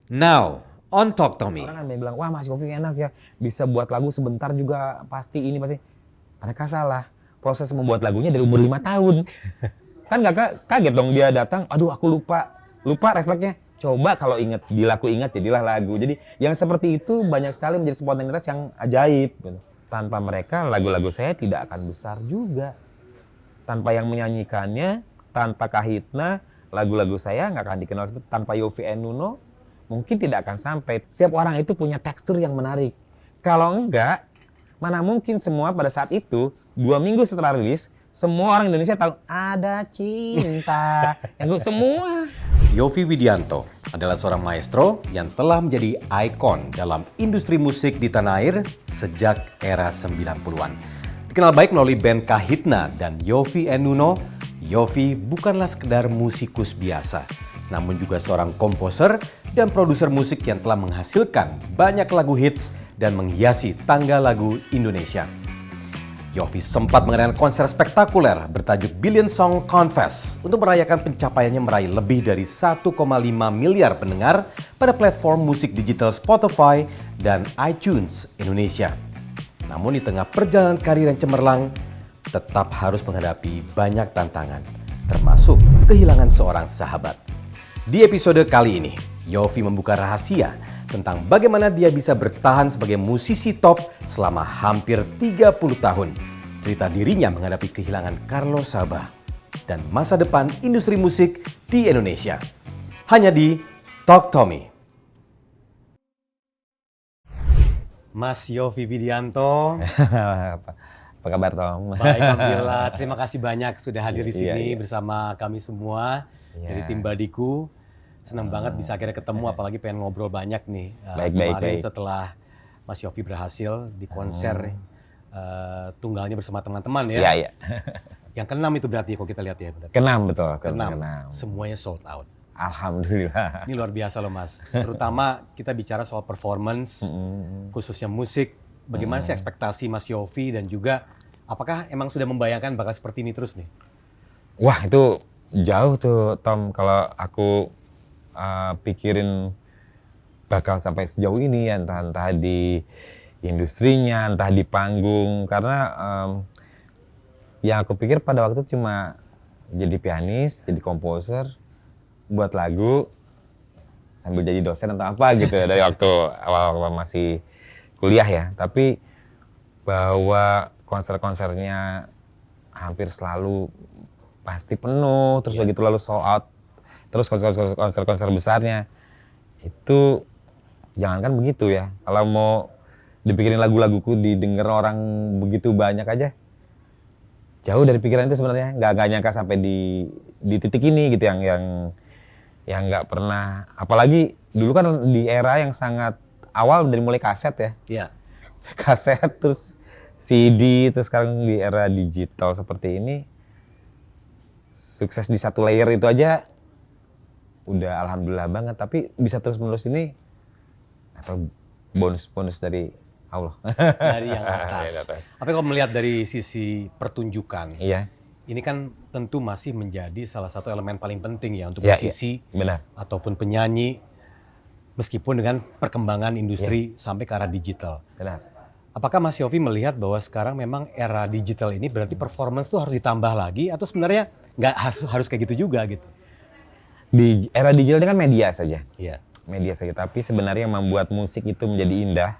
Now, on Talk Tommy. Orang kan bilang, wah Mas Yofi enak ya, bisa buat lagu sebentar juga pasti ini pasti. Mereka salah. Proses membuat lagunya dari umur 5 tahun. Kan nggak kaget dong dia datang, aduh aku lupa refleksnya. Coba kalau inget, bila aku ingat jadilah lagu. Jadi yang seperti itu banyak sekali menjadi spontanitas yang ajaib. Gitu. Tanpa mereka lagu-lagu saya tidak akan besar juga. Tanpa yang menyanyikannya, tanpa Kahitna, lagu-lagu saya nggak akan dikenal. Tanpa Yovie and Nuno, mungkin tidak akan sampai. Setiap orang itu punya tekstur yang menarik. Kalau enggak, mana mungkin semua pada saat itu, 2 minggu setelah rilis, semua orang Indonesia tahu ada cinta. Yang semua. Yovie Widianto adalah seorang maestro yang telah menjadi ikon dalam industri musik di tanah air sejak era 90-an. Dikenal baik melalui band Kahitna dan Yovie and Nuno, Yovie bukanlah sekedar musikus biasa, namun juga seorang komposer dan produser musik yang telah menghasilkan banyak lagu hits dan menghiasi tangga lagu Indonesia. Yovie sempat mengadakan konser spektakuler bertajuk Billion Song Confess untuk merayakan pencapaiannya meraih lebih dari 1,5 miliar pendengar pada platform musik digital Spotify dan iTunes Indonesia. Namun di tengah perjalanan karir yang cemerlang, tetap harus menghadapi banyak tantangan, termasuk kehilangan seorang sahabat. Di episode kali ini, Yovie membuka rahasia tentang bagaimana dia bisa bertahan sebagai musisi top selama hampir 30 tahun. Cerita dirinya menghadapi kehilangan Carlos Sabaah dan masa depan industri musik di Indonesia. Hanya di Talk Tommy. Mas Yovie Widianto. Apa kabar Tom? Baik, alhamdulillah. Terima kasih banyak sudah hadir di sini bersama kami semua dari tim Badiku. Senang banget bisa akhirnya ketemu, apalagi pengen ngobrol banyak nih. Kemarin setelah Mas Yovie berhasil di konser tunggalnya bersama teman-teman ya. Iya. Yang ke-6 itu berarti kalau kita lihat ya. Ke-6 betul. Ke-6. Semuanya sold out. Alhamdulillah. Ini luar biasa loh Mas. Terutama kita bicara soal performance, khususnya musik. Bagaimana sih ekspektasi Mas Yovie dan juga apakah emang sudah membayangkan bakal seperti ini terus nih? Wah itu jauh tuh Tom, kalau aku pikirin bakal sampai sejauh ini ya, entah di industrinya, entah di panggung, karena yang aku pikir pada waktu itu cuma jadi pianis, jadi komposer, buat lagu sambil jadi dosen atau apa gitu dari waktu awal masih kuliah ya. Tapi bahwa konser-konsernya hampir selalu pasti penuh, terus begitu lalu sold out. Terus konser-konser besarnya itu jangankan begitu ya. Kalau mau dipikirin lagu-laguku didengar orang begitu banyak aja, jauh dari pikiran itu sebenarnya. Nggak nyangka sampai di titik ini gitu yang nggak pernah. Apalagi dulu kan di era yang sangat awal dari mulai kaset ya. Iya. Kaset terus CD, terus sekarang di era digital seperti ini, sukses di satu layer itu aja udah alhamdulillah banget. Tapi bisa terus menerus ini atau bonus dari Allah. Dari yang atas. Tapi kalau melihat dari sisi pertunjukan, iya. Ini kan tentu masih menjadi salah satu elemen paling penting ya untuk musisi ataupun penyanyi, meskipun dengan perkembangan industri sampai ke arah digital. Benar. Apakah Mas Yovie melihat bahwa sekarang memang era digital ini berarti performance tuh harus ditambah lagi, atau sebenarnya nggak harus kayak gitu juga gitu? Di era digital ini kan media saja. Iya. Media saja, tapi sebenarnya yang membuat musik itu menjadi indah,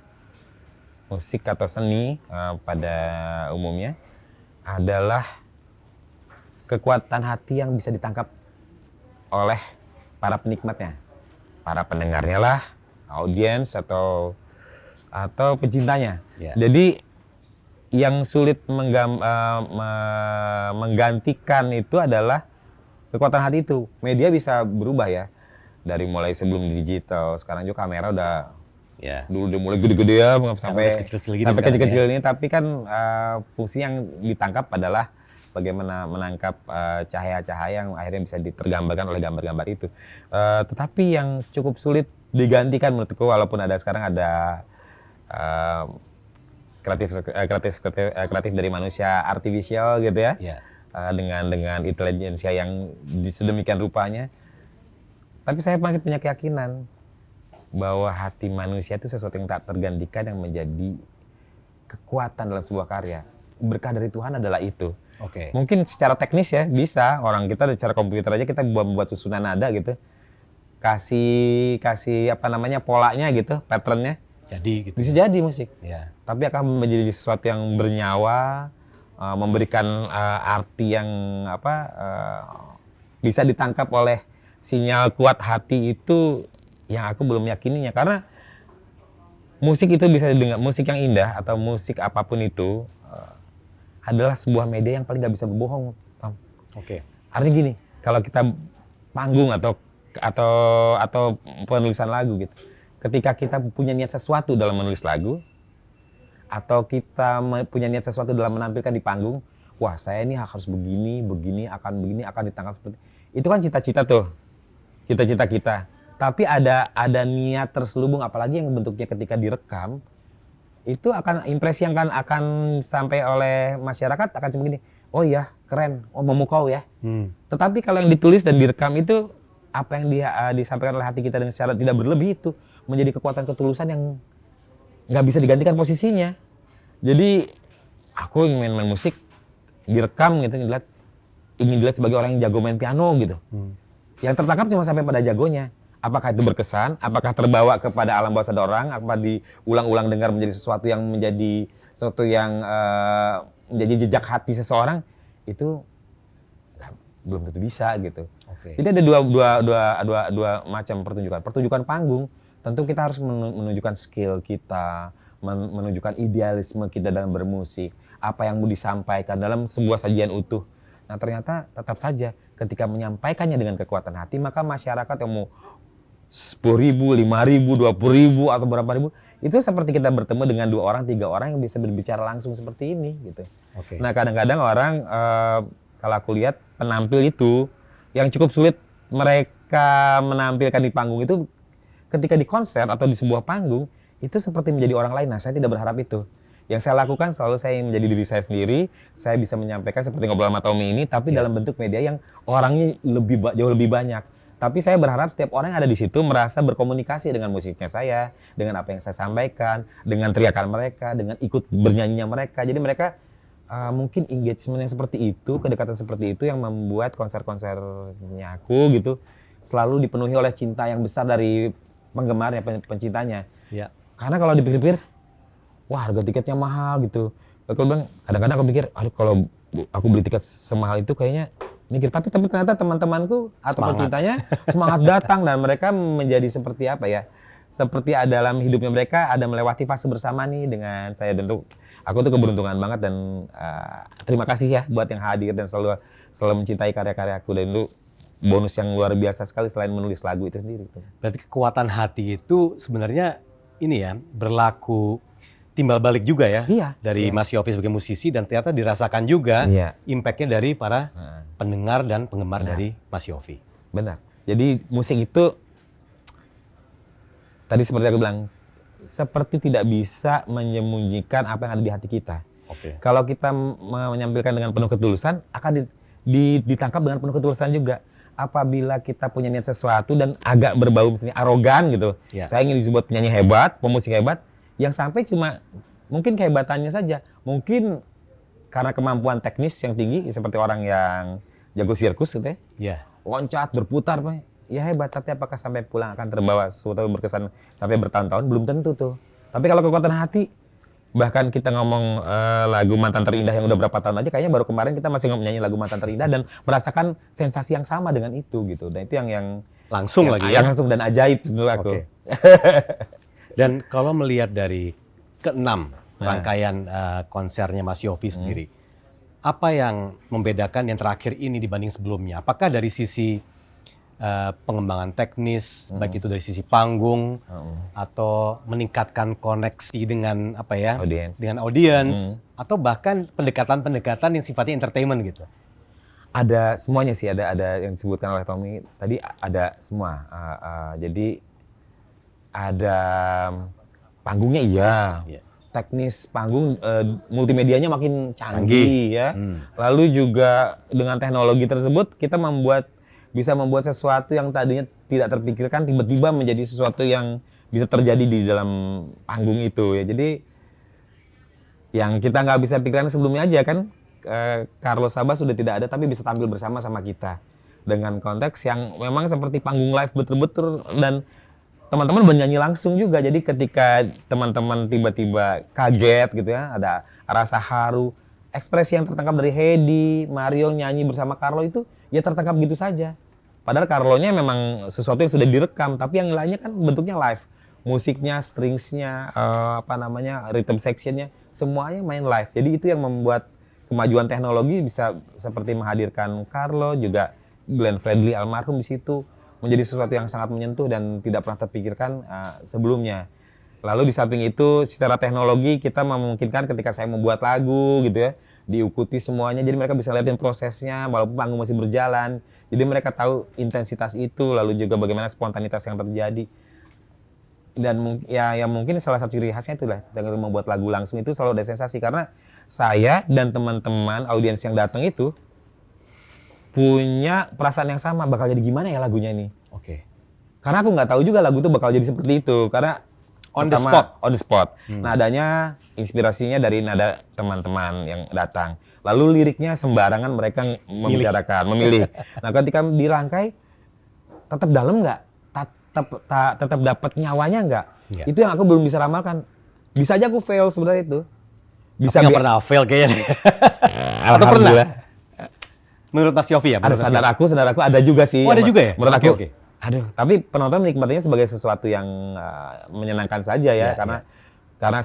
musik atau seni pada umumnya adalah kekuatan hati yang bisa ditangkap oleh para penikmatnya, para pendengarnya lah, audiens atau pecintanya. Yeah. Jadi yang sulit menggantikan itu adalah kekuatan hati itu. Media bisa berubah ya, dari mulai sebelum digital, sekarang juga kamera udah dulu udah mulai gede-gede ya, sampai kecil-kecil ini, tapi kan fungsi yang ditangkap adalah bagaimana menangkap cahaya-cahaya yang akhirnya bisa ditergambarkan oleh gambar-gambar itu. Tetapi yang cukup sulit digantikan menurutku, walaupun sekarang ada kreatif dari manusia artificial gitu ya, dengan intelijensia yang sedemikian rupanya. Tapi saya masih punya keyakinan bahwa hati manusia itu sesuatu yang tak tergantikan yang menjadi kekuatan dalam sebuah karya. Berkah dari Tuhan adalah itu. Oke. Mungkin secara teknis ya bisa, orang kita secara komputer aja kita membuat susunan nada gitu. Kasih apa namanya polanya gitu, patternnya. Jadi gitu. Bisa jadi musik. Ya. Tapi akan menjadi sesuatu yang bernyawa, memberikan arti yang bisa ditangkap oleh sinyal kuat hati itu yang aku belum yakininya. Karena musik itu bisa didengar, musik yang indah atau musik apapun itu adalah sebuah media yang paling nggak bisa berbohong, Tom. Oke. Artinya gini, kalau kita panggung atau penulisan lagu gitu, ketika kita punya niat sesuatu dalam menulis lagu, atau kita punya niat sesuatu dalam menampilkan di panggung, wah saya ini harus begini, akan ditangkap seperti itu kan cita-cita tuh, cita-cita kita. Tapi ada niat terselubung, apalagi yang bentuknya ketika direkam, itu akan impresi yang akan sampai oleh masyarakat akan cuma gini, oh iya keren, oh memukau ya. Tetapi kalau yang ditulis dan direkam itu apa yang disampaikan oleh hati kita dengan secara tidak berlebih itu menjadi kekuatan ketulusan yang nggak bisa digantikan posisinya. Jadi aku ingin main musik direkam gitu, ingin dilihat sebagai orang yang jago main piano gitu. Yang tertangkap cuma sampai pada jagonya. Apakah itu berkesan? Apakah terbawa kepada alam bawah sadar orang? Apa diulang-ulang dengar menjadi sesuatu yang menjadi menjadi jejak hati seseorang? Itu belum tentu bisa gitu. Oke. Jadi ada dua macam pertunjukan. Pertunjukan panggung, tentu kita harus menunjukkan skill kita, menunjukkan idealisme kita dalam bermusik, apa yang mau disampaikan dalam sebuah sajian utuh. Nah ternyata tetap saja ketika menyampaikannya dengan kekuatan hati, maka masyarakat yang mau 10.000, 5.000, 20.000 atau berapa ribu, itu seperti kita bertemu dengan 2 orang, 3 orang yang bisa berbicara langsung seperti ini gitu. Oke. Nah kadang-kadang orang kalau aku lihat penampil itu yang cukup sulit mereka menampilkan di panggung itu ketika di konser atau di sebuah panggung itu seperti menjadi orang lain. Nah saya tidak berharap itu. Yang saya lakukan selalu saya menjadi diri saya sendiri. Saya bisa menyampaikan seperti ngobrol sama Tommy ini, tapi dalam bentuk media yang orangnya jauh lebih banyak. Tapi saya berharap setiap orang yang ada di situ merasa berkomunikasi dengan musiknya saya, dengan apa yang saya sampaikan, dengan teriakan mereka, dengan ikut bernyanyinya mereka. Jadi mereka mungkin engagement yang seperti itu, kedekatan seperti itu yang membuat konser-konsernya aku gitu selalu dipenuhi oleh cinta yang besar dari penggemarnya, pencintanya. Ya. Karena kalau dipikir-pikir, wah harga tiketnya mahal gitu. Aku bilang, kadang-kadang aku pikir, aduh kalau aku beli tiket semahal itu kayaknya mikir. Tapi ternyata teman-temanku atau pencintanya semangat datang dan mereka menjadi seperti apa ya? Seperti dalam hidupnya mereka ada melewati fase bersama nih dengan saya. Dan aku tuh keberuntungan banget dan terima kasih ya buat yang hadir dan selalu mencintai karya-karyaku. Dan itu bonus yang luar biasa sekali selain menulis lagu itu sendiri. Berarti kekuatan hati itu sebenarnya ini ya berlaku timbal balik juga ya dari Mas Yofi sebagai musisi dan ternyata dirasakan juga impact-nya dari para pendengar dan penggemar dari Mas Yofi. Benar. Jadi musik itu tadi seperti aku bilang seperti tidak bisa menyembunyikan apa yang ada di hati kita. Oke. Kalau kita menyampaikan dengan penuh ketulusan akan ditangkap dengan penuh ketulusan juga. Apabila kita punya niat sesuatu dan agak berbau misalnya arogan gitu. Saya ingin disebut penyanyi hebat, pemusik hebat, yang sampai cuma mungkin kehebatannya saja. Mungkin karena kemampuan teknis yang tinggi, seperti orang yang jago sirkus gitu ya. Loncat, berputar, ya hebat. Tapi apakah sampai pulang akan terbawa sesuatu berkesan sampai bertahun-tahun? Belum tentu tuh. Tapi kalau kekuatan hati, bahkan kita ngomong lagu Mantan Terindah yang udah berapa tahun aja, kayaknya baru kemarin kita masih nyanyi lagu Mantan Terindah dan merasakan sensasi yang sama dengan itu gitu. Dan itu yang langsung lagi ya. Langsung dan ajaib menurut aku. Dan kalau melihat dari ke-6 rangkaian konsernya Mas Yofi sendiri, apa yang membedakan yang terakhir ini dibanding sebelumnya? Apakah dari sisi pengembangan teknis, baik itu dari sisi panggung atau meningkatkan koneksi dengan apa ya, dengan audiens, atau bahkan pendekatan-pendekatan yang sifatnya entertainment gitu? Ada semuanya sih, ada yang disebutkan oleh Tommy tadi, ada semua. Jadi ada panggungnya teknis panggung, multimedianya makin canggih ya. Lalu juga dengan teknologi tersebut kita bisa membuat sesuatu yang tadinya tidak terpikirkan tiba-tiba menjadi sesuatu yang bisa terjadi di dalam panggung itu ya. Jadi yang kita nggak bisa pikiran sebelumnya aja kan, Carlos Sabat sudah tidak ada tapi bisa tampil bersama sama kita dengan konteks yang memang seperti panggung live betul-betul, dan teman-teman bernyanyi langsung juga. Jadi ketika teman-teman tiba-tiba kaget gitu ya, ada rasa haru, ekspresi yang tertangkap dari Hedi, Mario nyanyi bersama Carlo itu ya tertangkap gitu saja. Padahal Carlo-nya memang sesuatu yang sudah direkam, tapi yang lainnya kan bentuknya live. Musiknya, stringsnya, rhythm sectionnya, semuanya main live. Jadi itu yang membuat kemajuan teknologi bisa seperti menghadirkan Carlo, juga Glenn Fredly almarhum di situ, menjadi sesuatu yang sangat menyentuh dan tidak pernah terpikirkan sebelumnya. Lalu di samping itu, secara teknologi kita memungkinkan ketika saya membuat lagu gitu ya, diikuti semuanya, jadi mereka bisa lihatin prosesnya walaupun panggung masih berjalan. Jadi mereka tahu intensitas itu, lalu juga bagaimana spontanitas yang terjadi. Dan ya mungkin salah satu ciri khasnya itulah, dengan membuat lagu langsung itu selalu ada sensasi, karena saya dan teman-teman audiens yang datang itu punya perasaan yang sama, bakal jadi gimana ya lagunya ini. Oke. Karena aku nggak tahu juga lagu itu bakal jadi seperti itu, karena On the spot. On the spot. Nadanya, inspirasinya dari nada teman-teman yang datang. Lalu liriknya sembarangan mereka membicarakan, memilih. Nah ketika dirangkai, tetap dalam nggak? Tetap dapat nyawanya nggak? Nggak. Itu yang aku belum bisa ramalkan. Bisa aja aku fail sebenarnya itu. Bisa Nggak pernah fail kayaknya. Atau pernah? Menurut Mas Yofi ya? Ada sadar aku ada juga sih. Oh, ada juga ya? Menurut Oke, aku, oke. aduh, tapi penonton menikmatinya sebagai sesuatu yang menyenangkan saja ya, karena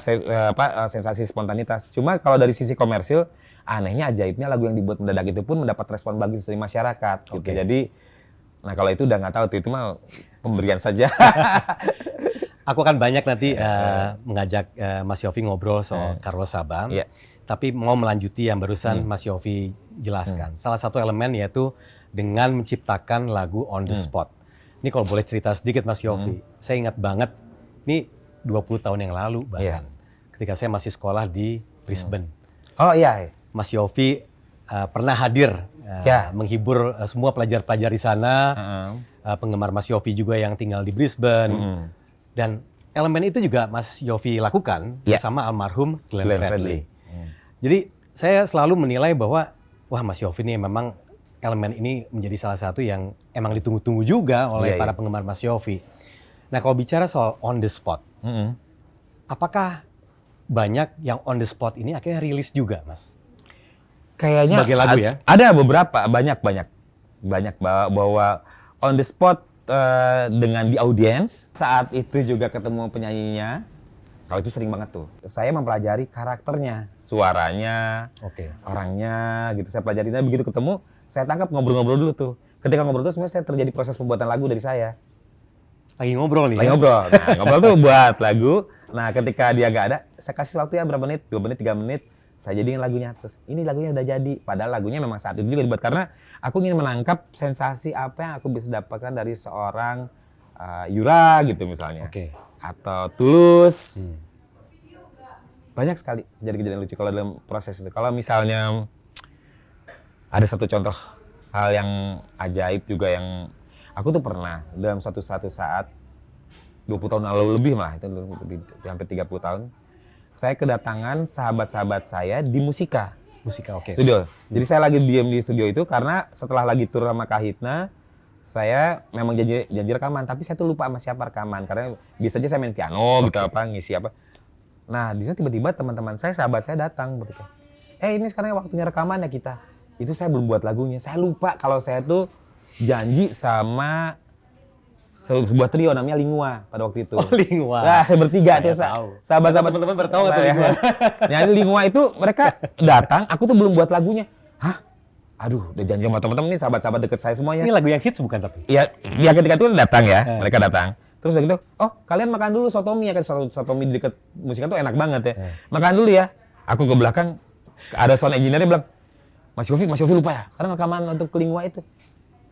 sensasi spontanitas. Cuma kalau dari sisi komersil, anehnya ajaibnya lagu yang dibuat mendadak itu pun mendapat respon bagus dari masyarakat. Gitu. Oke. Jadi, nah kalau itu udah nggak tahu tuh, itu mah pemberian saja. Aku akan banyak nanti mengajak Mas Yofi ngobrol soal Carlos Sabat. Iya. Tapi mau melanjuti yang barusan Mas Yofi jelaskan. Salah satu elemen yaitu dengan menciptakan lagu on the spot. Ini kalau boleh cerita sedikit Mas Yofi, saya ingat banget, ini 20 tahun yang lalu bahkan, ketika saya masih sekolah di Brisbane. Oh iya. Mas Yofi pernah hadir menghibur semua pelajar-pelajar di sana, penggemar Mas Yofi juga yang tinggal di Brisbane. Dan elemen itu juga Mas Yofi lakukan bersama almarhum Glenn Fredly. Jadi saya selalu menilai bahwa wah Mas Yofi ini memang elemen ini menjadi salah satu yang emang ditunggu-tunggu juga oleh para penggemar Mas Yofi. Nah kalau bicara soal on the spot, apakah banyak yang on the spot ini akhirnya rilis juga Mas? Kayaknya sebagai lagu ya? Ada beberapa, banyak bahwa on the spot dengan di audiens, saat itu juga ketemu penyanyinya. Kalau itu sering banget tuh. Saya mempelajari karakternya, suaranya, orangnya gitu. Saya pelajari, dan begitu ketemu, saya tangkap ngobrol-ngobrol dulu tuh. Ketika ngobrol tuh sebenarnya saya terjadi proses pembuatan lagu dari saya. Lagi ngobrol nih. Lagi ngobrol. Nah, ngobrol tuh buat lagu. Nah, ketika dia nggak ada, saya kasih waktu ya berapa menit, 2 menit, 3 menit. Saya jadiin lagunya. Terus ini lagunya udah jadi. Padahal lagunya memang saat itu juga dibuat. Karena aku ingin menangkap sensasi apa yang aku bisa dapatkan dari seorang Yura gitu misalnya. Atau Tulus. Banyak sekali kejadian-kejadian lucu kalau dalam proses itu. Kalau misalnya ada satu contoh hal yang ajaib juga yang aku tuh pernah dalam satu saat 20 tahun lalu lebih lah, itu hampir 30 tahun. Saya kedatangan sahabat-sahabat saya di Musika. Studio. Jadi saya lagi diam di studio itu karena setelah lagi tur sama Kahitna, saya memang janji rekaman, tapi saya tuh lupa sama siapa rekaman karena biasanya saya main piano gitu ngisi apa. Nah, di sana tiba-tiba teman-teman saya, sahabat saya datang begitu. Ini sekarang waktunya rekaman ya kita. Itu saya belum buat lagunya. Saya lupa kalau saya tuh janji sama sebuah trio namanya Lingua pada waktu itu. Oh, Lingua. Nah, bertiga tuh sahabat-sahabat. Teman-teman bertahu nggak tuh Lingua? Nah, Lingua itu mereka datang, aku tuh belum buat lagunya. Hah? Aduh, udah janji sama teman-teman nih, sahabat-sahabat deket saya semuanya. Ini lagu yang hits bukan tapi? Iya, ya ketika itu datang ya, mereka datang. Terus udah gitu, oh kalian makan dulu sotomi ya kan, sotomi di dekat Musika tuh enak banget ya. Makan dulu ya. Aku ke belakang, ada sound engineer-nya bilang, Mas Yofi lupa ya, sekarang rekaman untuk Lingua itu.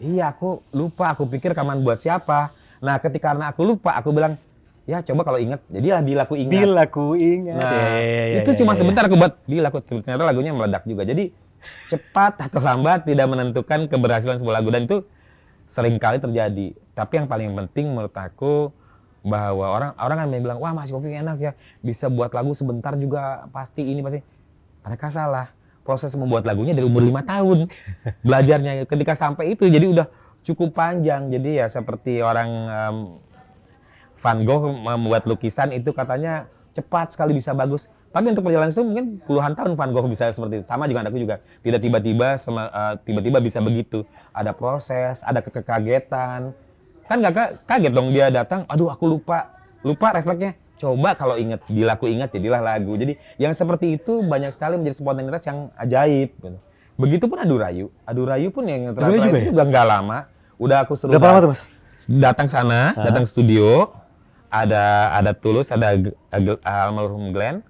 Iya, aku lupa, aku pikir rekaman buat siapa. Nah, karena aku lupa, aku bilang, ya coba kalau inget, jadilah Bila Ku Ingat. Bila Ku Ingat. Nah, itu cuma sebentar aku buat, ternyata lagunya meledak juga. Jadi, cepat atau lambat tidak menentukan keberhasilan sebuah lagu. Dan itu sering kali terjadi. Tapi yang paling penting menurut aku, bahwa orang kan bilang, wah Mas Yofi enak ya, bisa buat lagu sebentar juga pasti ini pasti. Mereka salah. Proses membuat lagunya dari umur 5 tahun. Belajarnya ketika sampai itu jadi udah cukup panjang. Jadi ya seperti orang Van Gogh membuat lukisan itu katanya cepat sekali bisa bagus. Tapi untuk perjalanan itu mungkin puluhan tahun Van Gogh bisa seperti itu. Sama juga aku juga. Tidak tiba-tiba bisa begitu. Ada proses, ada kekagetan. Kan nggak kaget dong dia datang, aduh aku lupa refleksnya. Coba kalau ingat, bila aku ingat jadilah lagu. Jadi yang seperti itu banyak sekali menjadi spontanitas yang ajaib. Gitu. Begitupun Adu Rayu. Adu Rayu pun yang terakhir itu juga nggak lama. Udah aku suruh Berapa lama tuh Mas? datang sana, datang studio. Ada Tulus, ada almarhum Glenn.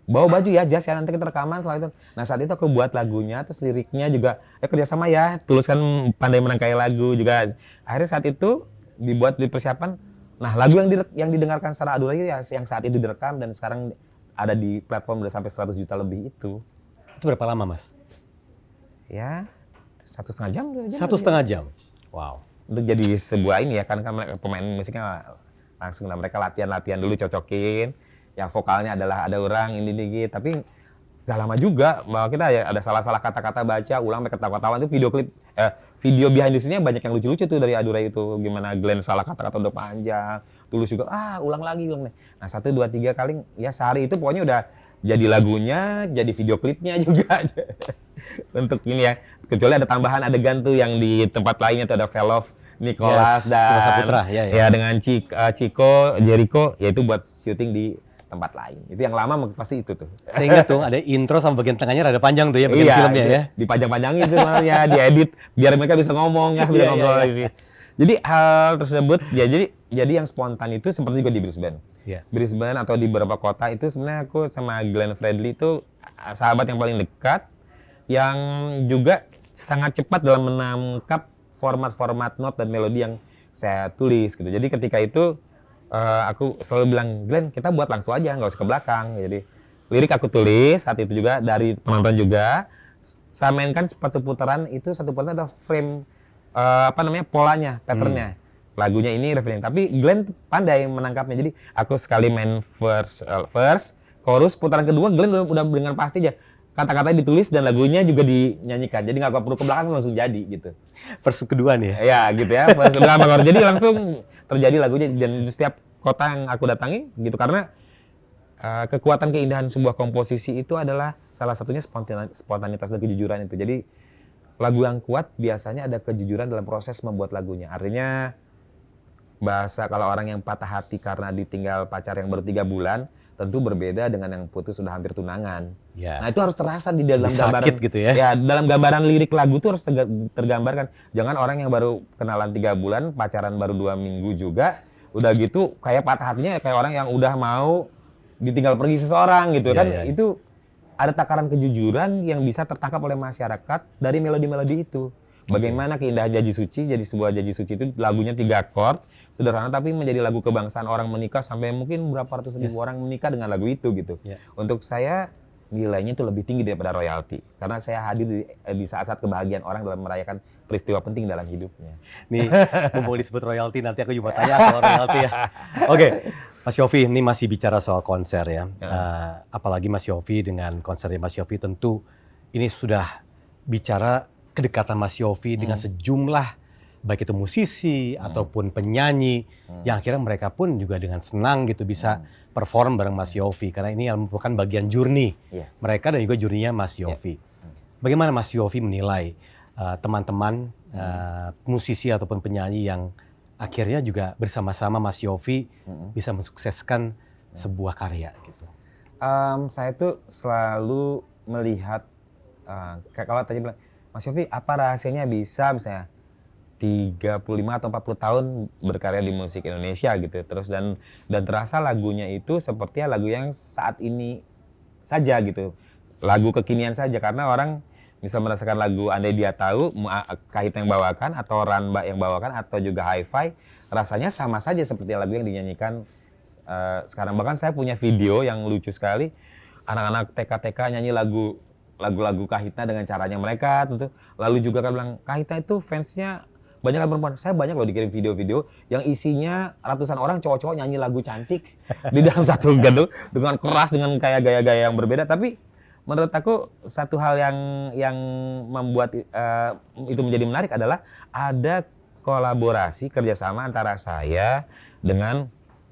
Bawa baju ya, jas ya, nanti kita rekaman soal itu. Nah saat itu aku buat lagunya, terus liriknya juga kerjasama ya. Tulus kan pandai merangkai lagu juga. Akhirnya saat itu dibuat di persiapan. Nah lagu yang didengarkan secara Adu Rayu ya yang saat itu direkam dan sekarang ada di platform udah sampai 100 juta lebih itu. Itu berapa lama Mas? Ya 1,5 jam. 1,5 jam. Wow. Untuk jadi sebuah ini ya kan pemain musiknya langsung lah mereka latihan dulu cocokin. Yang vokalnya adalah ada orang ini dikit tapi gak lama juga bahwa kita ya ada salah-salah kata-kata baca ulang sampai ketawa-tawa itu video behind the scene-nya banyak yang lucu-lucu tuh dari Adu Rayu itu gimana Glenn salah kata-kata udah panjang Tulus juga ulang lagi nah 1, 2, 3 kali ya sehari itu pokoknya udah jadi lagunya jadi video klipnya juga untuk ini ya kecuali ada tambahan adegan tuh yang di tempat lainnya tuh ada Velov Nicholas dan Saputra ya dengan Chico Jericho yaitu buat syuting di tempat lain. Itu yang lama pasti itu tuh. Saya ingat tuh ada intro sama bagian tengahnya rada panjang tuh ya bagian filmnya ya. Dipanjang-panjangin itu malah diedit biar mereka bisa ngomong ya, bisa ngobrol sih. Jadi hal tersebut ya jadi yang spontan itu seperti juga di Brisbane. Brisbane atau di beberapa kota itu sebenarnya aku sama Glenn Fredly itu sahabat yang paling dekat yang juga sangat cepat dalam menangkap format-format not dan melodi yang saya tulis gitu. Jadi ketika itu aku selalu bilang, Glenn kita buat langsung aja, nggak usah ke belakang. Jadi lirik aku tulis saat itu juga dari penonton juga. Saya mainkan satu putaran itu satu putaran ada frame polanya, patternnya. Lagunya ini refrain. Tapi Glenn pandai menangkapnya. Jadi aku sekali main verse, chorus, putaran kedua Glenn udah dengan pasti aja. Kata-katanya ditulis dan lagunya juga dinyanyikan. Jadi nggak perlu ke belakang langsung jadi gitu. Verse kedua nih ya? Ya gitu ya. Verse kedua jadi langsung terjadi lagunya dan di setiap kota yang aku datangi gitu karena kekuatan keindahan sebuah komposisi itu adalah salah satunya spontanitas dan kejujuran itu. Jadi lagu yang kuat biasanya ada kejujuran dalam proses membuat lagunya. Artinya bahasa kalau orang yang patah hati karena ditinggal pacar yang baru 3 bulan tentu berbeda dengan yang putus sudah hampir tunangan. Ya. Nah itu harus terasa di dalam gambaran gitu ya. Ya dalam gambaran lirik lagu itu harus tergambarkan. Jangan orang yang baru kenalan 3 bulan, pacaran baru 2 minggu juga, udah gitu kayak patah hatinya kayak orang yang udah mau ditinggal pergi seseorang gitu kan. Itu ada takaran kejujuran yang bisa tertangkap oleh masyarakat dari melodi-melodi itu. Bagaimana keindahan Janji Suci, jadi sebuah Janji Suci itu lagunya 3 chord, sederhana tapi menjadi lagu kebangsaan orang menikah sampai mungkin berapa ratus ribu orang menikah dengan lagu itu gitu. Untuk saya nilainya itu lebih tinggi daripada royalti karena saya hadir di saat-saat kebahagiaan orang dalam merayakan peristiwa penting dalam hidupnya. Nih, mumpung disebut royalti nanti aku juga tanya soal royalti ya. Oke, Mas Yofi ini masih bicara soal konser ya. Apalagi Mas Yofi dengan konsernya Mas Yofi tentu ini sudah bicara kedekatan Mas Yofi dengan sejumlah baik itu musisi ataupun penyanyi yang akhirnya mereka pun juga dengan senang gitu bisa perform bareng Mas Yofi karena ini merupakan bagian journey mereka dan juga journey-nya Mas Yofi. Bagaimana Mas Yofi menilai teman-teman musisi ataupun penyanyi yang akhirnya juga bersama-sama Mas Yofi bisa mensukseskan sebuah karya gitu? Saya tuh selalu melihat kalau tadi bilang Mas Yofi apa rahasianya bisa misalnya 35 atau 40 tahun berkarya di musik Indonesia gitu terus dan terasa lagunya itu seperti lagu yang saat ini saja gitu lagu kekinian saja karena orang bisa merasakan lagu Andai Dia Tahu Kahit yang bawakan atau Ranba yang bawakan atau juga Hi-Fi rasanya sama saja seperti lagu yang dinyanyikan sekarang bahkan saya punya video yang lucu sekali anak-anak TK nyanyi lagu-lagu Kahitna dengan caranya mereka tentu lalu juga kan bilang Kahitna itu fansnya banyak kan perempuan. Saya banyak loh dikirim video-video yang isinya ratusan orang cowok-cowok nyanyi lagu cantik di dalam satu gedung dengan keras, dengan kayak gaya-gaya yang berbeda. Tapi menurut aku satu hal yang membuat itu menjadi menarik adalah ada kolaborasi kerjasama antara saya dengan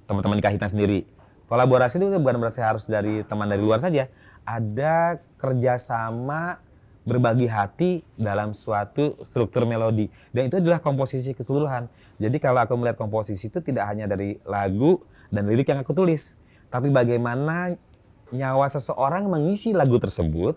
teman-teman di Kahitna sendiri. Kolaborasi itu bukan berarti harus dari teman dari luar saja. Ada kerjasama berbagi hati dalam suatu struktur melodi. Dan itu adalah komposisi keseluruhan. Jadi kalau aku melihat komposisi itu tidak hanya dari lagu dan lirik yang aku tulis. Tapi bagaimana nyawa seseorang mengisi lagu tersebut,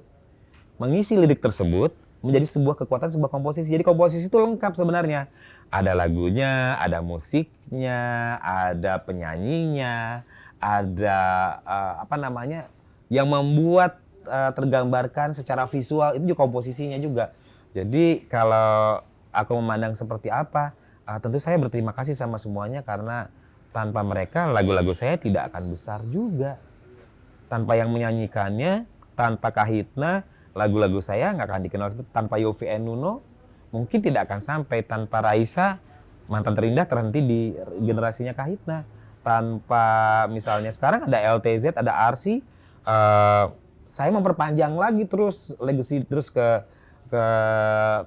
mengisi lirik tersebut, menjadi sebuah kekuatan, sebuah komposisi. Jadi komposisi itu lengkap sebenarnya. Ada lagunya, ada musiknya, ada penyanyinya, ada yang membuat tergambarkan secara visual, itu juga komposisinya juga. Jadi kalau aku memandang seperti apa, tentu saya berterima kasih sama semuanya karena tanpa mereka lagu-lagu saya tidak akan besar juga. Tanpa yang menyanyikannya, tanpa Kahitna, lagu-lagu saya nggak akan dikenal. Tanpa Yofi and Nuno, mungkin tidak akan sampai. Tanpa Raisa, Mantan Terindah terhenti di generasinya Kahitna. Tanpa misalnya sekarang ada LTZ, ada Arsi, saya memperpanjang lagi terus legacy terus ke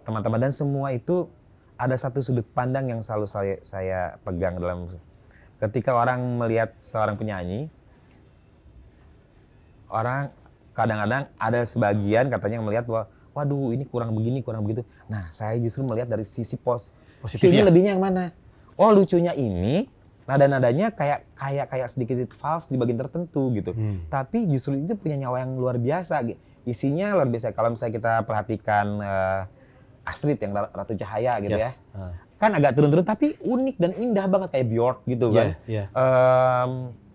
teman-teman, dan semua itu ada satu sudut pandang yang selalu saya pegang dalam ketika orang melihat seorang penyanyi. Orang kadang-kadang ada sebagian katanya yang melihat bahwa waduh ini kurang begini, kurang begitu. Nah, saya justru melihat dari sisi positifnya. Ini lebihnya yang mana? Oh, lucunya ini nada-nadanya kayak sedikit false di bagian tertentu gitu. Tapi justru itu punya nyawa yang luar biasa. Isinya luar biasa. Kalau misalnya kita perhatikan Astrid yang Ratu Cahaya gitu ya. Kan agak turun-turun tapi unik dan indah banget kayak Björk gitu kan.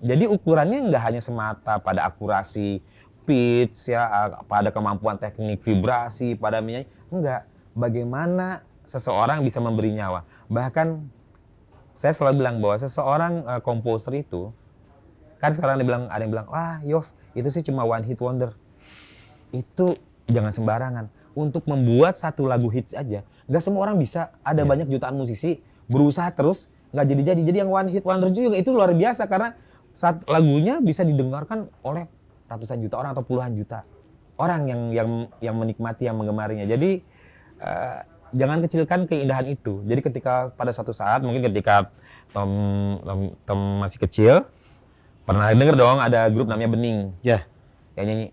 Jadi ukurannya nggak hanya semata pada akurasi pitch ya, pada kemampuan teknik vibrasi, pada menyanyi. Enggak. Bagaimana seseorang bisa memberi nyawa. Bahkan saya selalu bilang bahwa seseorang komposer itu, kan sekarang ada yang bilang, wah Yof, itu sih cuma one hit wonder. Itu jangan sembarangan. Untuk membuat satu lagu hits aja, nggak semua orang bisa. Ada banyak jutaan musisi berusaha terus, nggak jadi-jadi. Jadi yang one hit wonder juga itu luar biasa karena saat lagunya bisa didengarkan oleh ratusan juta orang atau puluhan juta orang yang menikmati, yang menggemarinya. Jadi jangan kecilkan keindahan itu. Jadi ketika pada suatu saat, mungkin ketika Tom masih kecil, pernah denger dong ada grup namanya Bening. Yang nyanyi.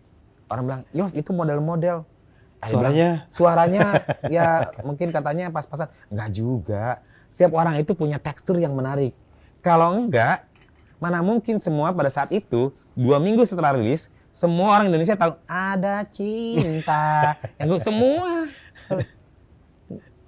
Orang bilang, Yof itu model-model. Suaranya ya mungkin katanya pas-pasan. Enggak juga. Setiap orang itu punya tekstur yang menarik. Kalau enggak, mana mungkin semua pada saat itu, 2 minggu setelah rilis, semua orang Indonesia tahu ada cinta. Yang semua.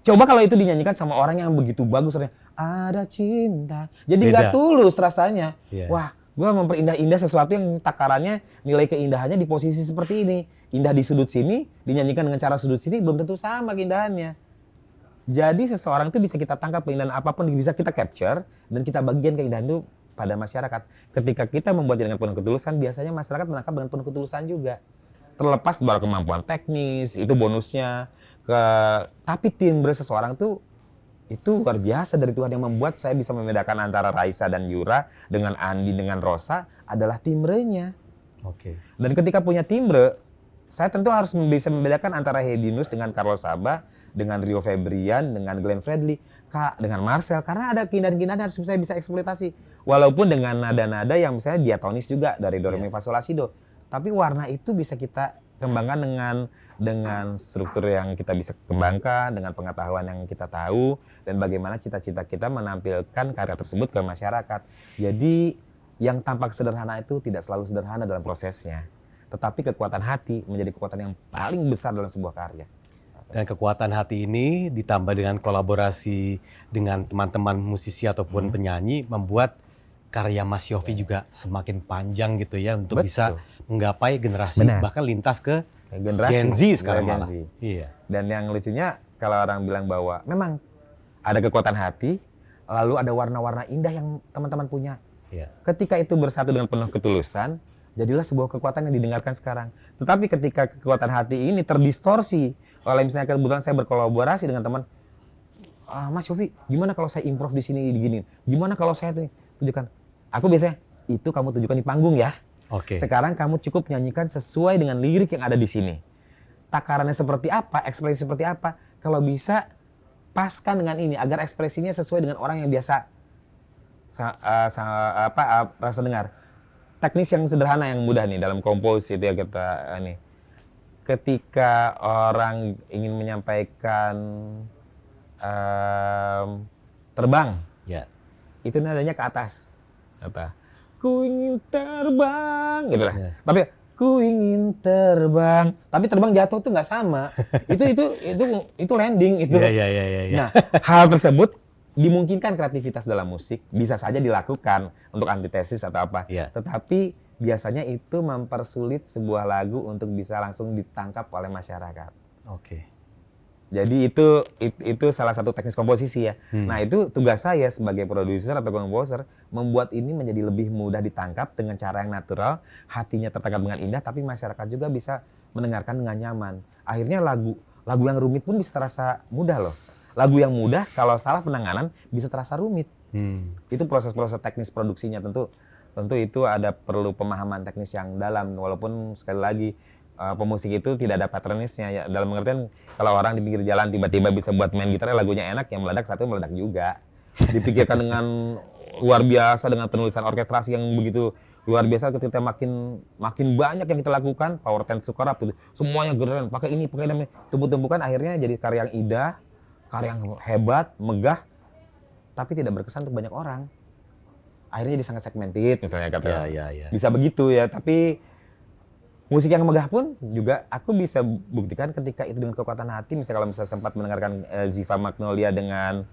Coba kalau itu dinyanyikan sama orang yang begitu bagus, ada cinta. Jadi nggak tulus rasanya. Wah, gue memperindah-indah sesuatu yang takarannya, nilai keindahannya di posisi seperti ini. Indah di sudut sini, dinyanyikan dengan cara sudut sini, belum tentu sama keindahannya. Jadi seseorang itu bisa kita tangkap keindahan apapun, bisa kita capture, dan kita bagian keindahan itu pada masyarakat. Ketika kita membuatnya dengan penuh ketulusan, biasanya masyarakat menangkap dengan penuh ketulusan juga. Terlepas dari kemampuan teknis, itu bonusnya. Tapi timbre seseorang itu luar biasa dari Tuhan yang membuat saya bisa membedakan antara Raisa dan Yura dengan Andi dengan Rosa adalah timbrenya. Dan ketika punya timbre, saya tentu harus bisa membedakan antara Hedinus dengan Carlos Saba, dengan Rio Febrian, dengan Glenn Fredly, dengan Marcel, karena ada keindahan-keindahan harus saya bisa eksploitasi. Walaupun dengan nada-nada yang misalnya diatonis juga dari do re mi fa sol la si do, tapi warna itu bisa kita kembangkan dengan struktur yang kita bisa kembangkan, dengan pengetahuan yang kita tahu, dan bagaimana cita-cita kita menampilkan karya tersebut ke masyarakat. Jadi yang tampak sederhana itu tidak selalu sederhana dalam prosesnya, tetapi kekuatan hati menjadi kekuatan yang paling besar dalam sebuah karya. Dan kekuatan hati ini ditambah dengan kolaborasi dengan teman-teman musisi ataupun penyanyi membuat karya Mas Yofi juga semakin panjang gitu ya untuk bisa menggapai generasi bahkan lintas ke generasi Gen Z sekarang malah. Iya. Dan yang lucunya kalau orang bilang bahwa memang ada kekuatan hati, lalu ada warna-warna indah yang teman-teman punya. Ketika itu bersatu dengan penuh ketulusan, jadilah sebuah kekuatan yang didengarkan sekarang. Tetapi ketika kekuatan hati ini terdistorsi oleh misalnya kebetulan saya berkolaborasi dengan teman, Mas Yofi, gimana kalau saya improv di sini digini? Gimana kalau saya tunjukkan? Aku biasanya, itu kamu tunjukkan di panggung ya. Oke. Sekarang kamu cukup nyanyikan sesuai dengan lirik yang ada di sini. Takarannya seperti apa, ekspresi seperti apa. Kalau bisa, paskan dengan ini agar ekspresinya sesuai dengan orang yang biasa rasa dengar. Teknis yang sederhana yang mudah nih dalam komposisi itu ya kita ini. Ketika orang ingin menyampaikan terbang, Ya. itu nadanya ke atas. Apa? Ku ingin terbang, gitu lah. Ya. Tapi ku ingin terbang, tapi terbang jatuh tuh nggak sama. itu landing itu. Iya. Nah, hal tersebut dimungkinkan kreativitas dalam musik bisa saja dilakukan untuk antitesis atau apa. Iya. Tetapi biasanya itu mempersulit sebuah lagu untuk bisa langsung ditangkap oleh masyarakat. Oke. Jadi itu salah satu teknis komposisi ya. Nah, itu tugas saya sebagai produser atau komposer membuat ini menjadi lebih mudah ditangkap dengan cara yang natural, hatinya tertangkap dengan indah, tapi masyarakat juga bisa mendengarkan dengan nyaman. Akhirnya lagu yang rumit pun bisa terasa mudah loh. Lagu yang mudah kalau salah penanganan bisa terasa rumit. Itu proses-proses teknis produksinya tentu itu ada perlu pemahaman teknis yang dalam, walaupun sekali lagi pemusik itu tidak ada patternnya ya, dalam pengertian kalau orang di pinggir jalan tiba-tiba bisa buat main gitarnya lagunya enak, yang meledak satu meledak juga. Dipikirkan dengan luar biasa dengan penulisan orkestrasi yang begitu luar biasa. Ketika makin banyak yang kita lakukan, power ten sukarap tuh semuanya keren, pakai ini tumpuk-tumpukan, akhirnya jadi karya yang indah, karya yang hebat, megah, tapi tidak berkesan untuk banyak orang. Akhirnya jadi sangat segmented misalnya kata. Ya. Bisa begitu ya, tapi musik yang megah pun juga aku bisa buktikan ketika itu dengan kekuatan hati. Misalnya kalau misalnya sempat mendengarkan Ziva Magnolia dengan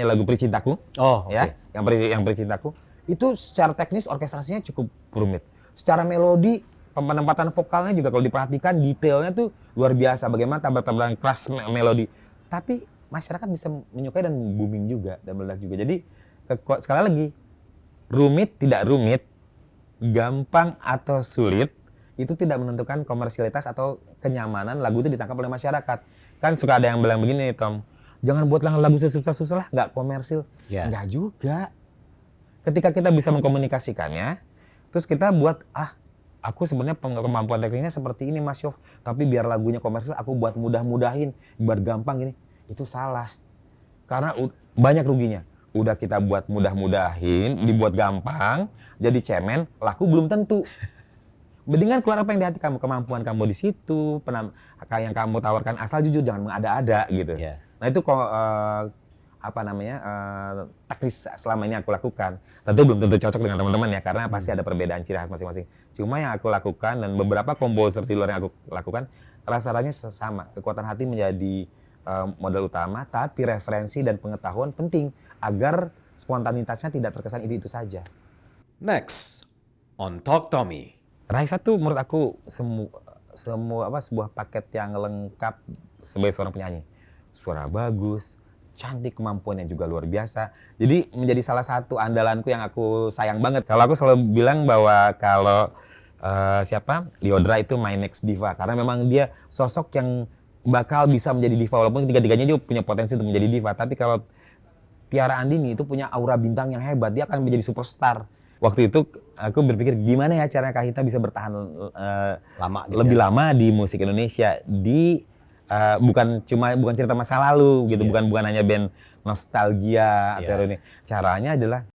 lagu Peri Cintaku. Oh, oke. Ya, yang Peri Cintaku. Itu secara teknis orkestrasinya cukup rumit. Secara melodi, penempatan vokalnya juga kalau diperhatikan detailnya tuh luar biasa. Bagaimana tabrak-tabrakan keras melodi. Tapi masyarakat bisa menyukai dan booming juga dan meledak juga. Jadi sekali lagi, rumit tidak rumit, gampang atau sulit, itu tidak menentukan komersialitas atau kenyamanan lagu itu ditangkap oleh masyarakat. Kan suka ada yang bilang begini, Tom, jangan buatlah lagu sesusah-susah lah, nggak komersil. Ya. Nggak juga. Ketika kita bisa mengkomunikasikannya, terus kita buat, aku sebenarnya kemampuan tekniknya seperti ini Mas Yof, tapi biar lagunya komersil, aku buat mudah-mudahin, buat gampang ini. Itu salah. Karena banyak ruginya. Udah kita buat mudah-mudahin, dibuat gampang, jadi cemen, laku belum tentu. Mendingan keluar apa yang di hati kamu, kemampuan kamu di situ, yang kamu tawarkan, asal jujur, jangan mengada-ada gitu. Yeah. Nah itu teknis selama ini aku lakukan. Tentu belum tentu cocok dengan teman-teman ya, karena pasti ada perbedaan ciri khas masing-masing. Cuma yang aku lakukan dan beberapa komposer di luar yang aku lakukan, rasa-rasanya sama. Kekuatan hati menjadi modal utama, tapi referensi dan pengetahuan penting agar spontanitasnya tidak terkesan itu saja. Next, on Talk Tommy. Raisa tuh menurut aku sebuah paket yang lengkap sebagai seorang penyanyi. Suara bagus, cantik, kemampuannya juga luar biasa. Jadi menjadi salah satu andalanku yang aku sayang banget. Kalau aku selalu bilang bahwa kalau Lyodra itu my next diva, karena memang dia sosok yang bakal bisa menjadi diva, walaupun tiga-tiganya juga punya potensi untuk menjadi diva. Tapi kalau Tiara Andini itu punya aura bintang yang hebat, dia akan menjadi superstar. Waktu itu aku berpikir gimana ya caranya Kak Hita bisa bertahan lebih lama di musik Indonesia, bukan cerita masa lalu gitu, bukan hanya band nostalgia atau ini. Caranya adalah